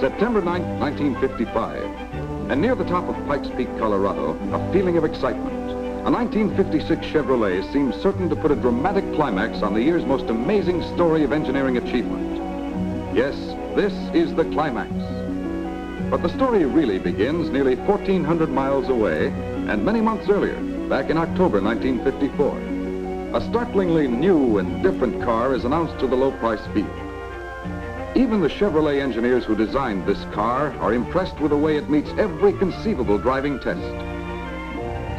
September 9th, 1955. And near the top of Pikes Peak, Colorado, a feeling of excitement. A 1956 Chevrolet seems certain to put a dramatic climax on the year's most amazing story of engineering achievement. Yes, this is the climax. But the story really begins nearly 1,400 miles away and many months earlier, back in October 1954. A startlingly new and different car is announced to the low-price field. Even the Chevrolet engineers who designed this car are impressed with the way it meets every conceivable driving test.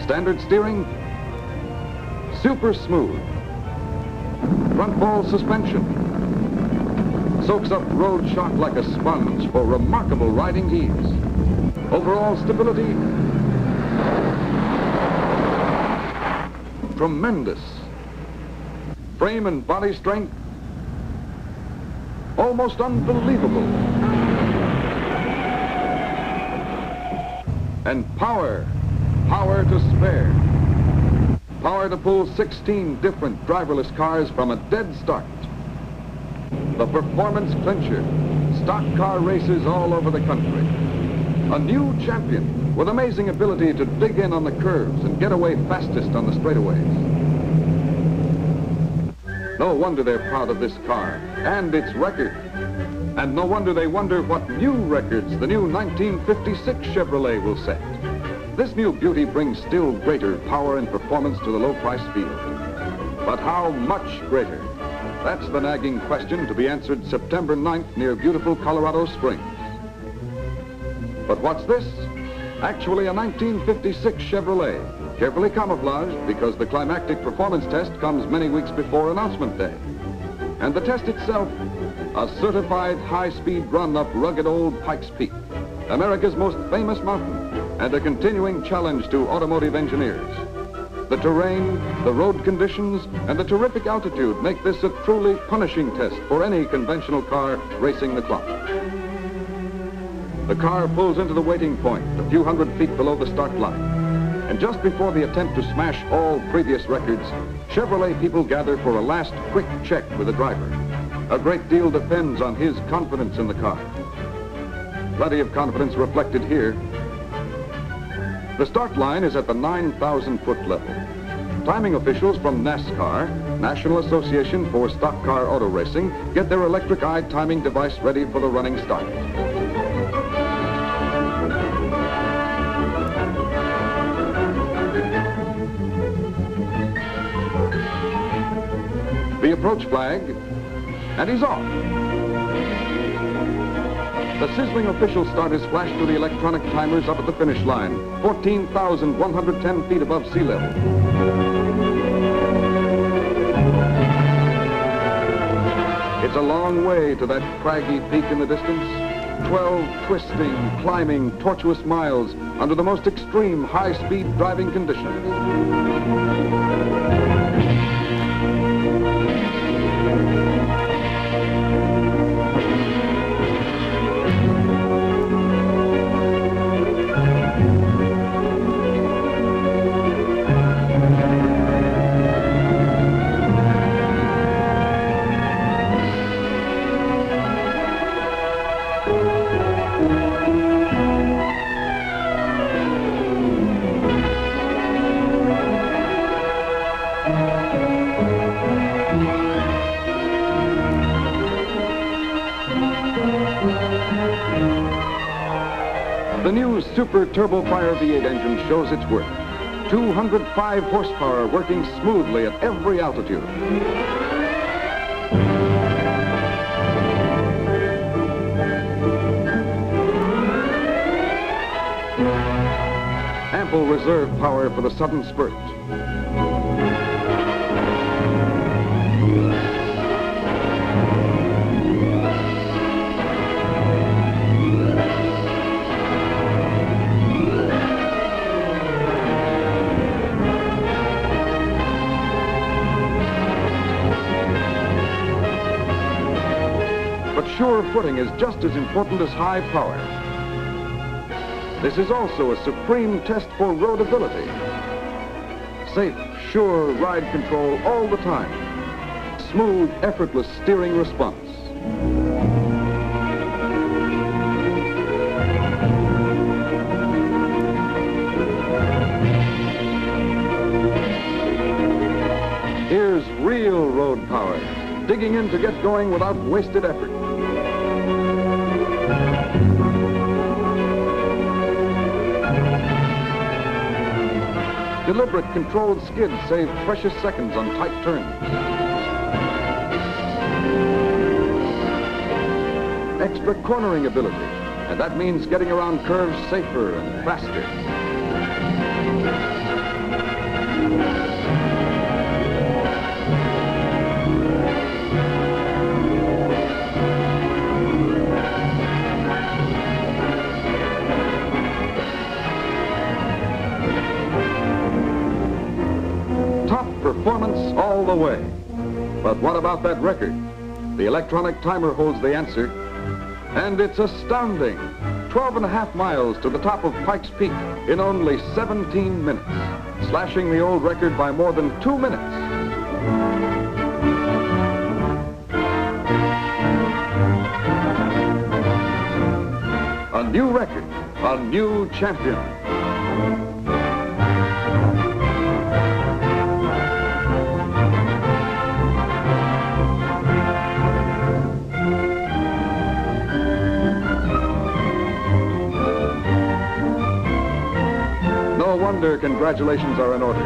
Standard steering, super smooth. Front ball suspension, soaks up road shock like a sponge for remarkable riding ease. Overall stability, tremendous. Frame and body strength, almost unbelievable. And power to spare. Power to pull 16 different driverless cars from a dead start. The performance clincher, stock car races all over the country. A new champion with amazing ability to dig in on the curves and get away fastest on the straightaways. No wonder they're proud of this car and its record. And no wonder they wonder what new records the new 1956 Chevrolet will set. This new beauty brings still greater power and performance to the low-price field. But how much greater? That's the nagging question to be answered September 9th near beautiful Colorado Springs. But what's this? Actually a 1956 Chevrolet, carefully camouflaged because the climactic performance test comes many weeks before announcement day. And the test itself, a certified high-speed run up rugged old Pikes Peak, America's most famous mountain, and a continuing challenge to automotive engineers. The terrain, the road conditions, and the terrific altitude make this a truly punishing test for any conventional car racing the clock. The car pulls into the waiting point a few hundred feet below the start line. And just before the attempt to smash all previous records, Chevrolet people gather for a last quick check with the driver. A great deal depends on his confidence in the car. Plenty of confidence reflected here. The start line is at the 9,000-foot level. Timing officials from NASCAR, National Association for Stock Car Auto Racing, get their electric eye timing device ready for the running start. The approach flag, and he's off. The sizzling official start is flashed to the electronic timers up at the finish line, 14,110 feet above sea level. It's a long way to that craggy peak in the distance. 12 twisting, climbing, tortuous miles under the most extreme high-speed driving conditions. The new Super Turbo Fire V8 engine shows its work. 205 horsepower working smoothly at every altitude. Ample reserve power for the sudden spurt. But sure footing is just as important as high power. This is also a supreme test for roadability. Safe, sure ride control all the time. Smooth, effortless steering response. real road power, digging in to get going without wasted effort. Deliberate, controlled skids save precious seconds on tight turns. Extra cornering ability, and that means getting around curves safer and faster. Performance all the way. But what about that record? The electronic timer holds the answer, and it's astounding. 12.5 miles to the top of Pikes Peak in only 17 minutes, slashing the old record by more than 2 minutes. A new record, a new champion. No wonder congratulations are in order.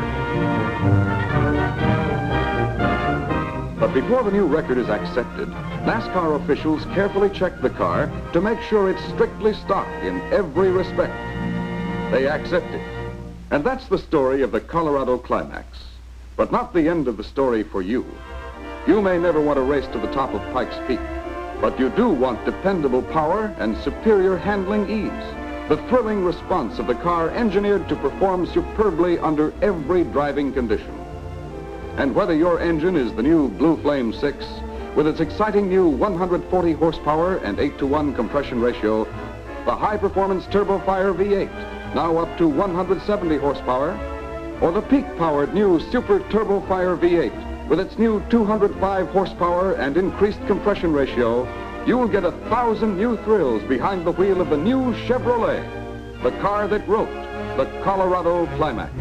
But before the new record is accepted, NASCAR officials carefully check the car to make sure it's strictly stock in every respect. They accept it. And that's the story of the Colorado Climax. But not the end of the story for you. You may never want to race to the top of Pikes Peak, but you do want dependable power and superior handling ease. The thrilling response of the car engineered to perform superbly under every driving condition. And whether your engine is the new Blue Flame 6 with its exciting new 140 horsepower and 8-to-1 compression ratio, the high-performance Turbofire V8, now up to 170 horsepower, or the peak-powered new Super Turbofire V8 with its new 205 horsepower and increased compression ratio, you'll get 1,000 new thrills behind the wheel of the new Chevrolet, the car that wrote the Colorado Climax.